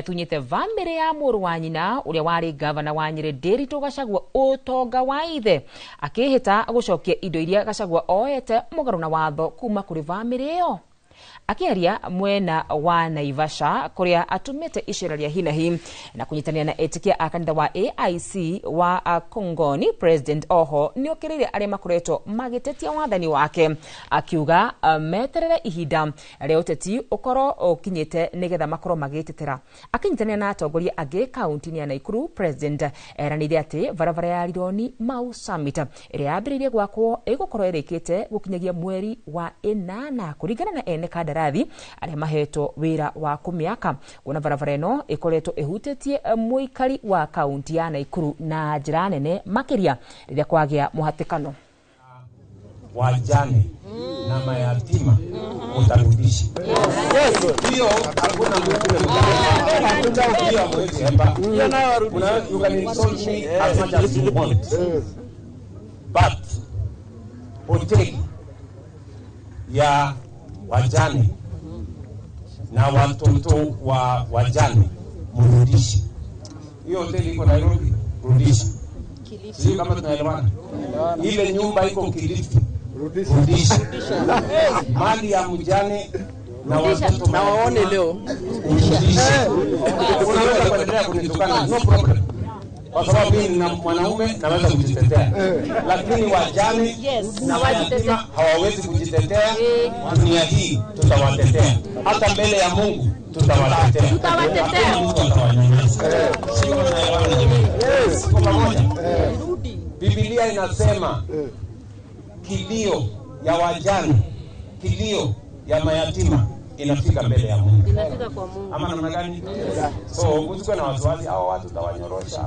Tunyite vambere ya mũrũ wa nyina uria wari gavana wa Nyeri Nderitu Gachagua utonga wa ithe akihita gucokia indo iria Gachagua oete mugaru na watho kuma kuri vambere iyo. Akiaria mwena wa Naivasha kuria atumite icera ria hinahi na kunyitania na etikia akanitha wa AIC wa Kongoni, President Oho niokirire aria makoretwo magitetia wathani wake akiuga meterere ihinda ria uteti ukoro ukinyite nigetha makoro magitetera. Akinyitania na atongoria angi kaunti ya Naikuru, President eranire ati barabara ya Rironi Mau Summit iria yambiririe gwakwo igukorwo irikite gukinyagia mweri wa 8 kuringana na ene kandarathi aria mahetwo wira wa kumiaka. Kuna barabara ino ikoretwo ihutĩtie muikari wa kaunti ya Naikuru na njĩra nene makiria rĩrĩa kwagia muhatikano. Wajane na mayatima utarudisha. Hiyo hakuna mtu hiyo mwezi hapa. You can insult me as much as you want. But hoteli ya wajane na watoto wa wajane mrudishe. Hiyo hoteli iko Nairobi, rudisha. Sio kama tunaelewana. Ile nyumba iko Kilifi, rudisha. Mali ya mjane na watoto na waone leo, rudisha. Unaweza kuendelea kunitukana, no problem. Kwa sababu mimi ni mwanaume naweza kujitetea. Lakini wajane na mayatima hawawezi kujitetea. Dunia hii tutawatetea. Hata mbele ya Mungu tutawatetea. Sio naelewana jamii. Kwa pamoja. Biblia inasema kilio ya wajane, kilio ya mayatima inafika mbele ya Mungu. inafika kwa Mungu. Ama namna gani? So usikuwe na wasiwasi hao watu tawanyorosha.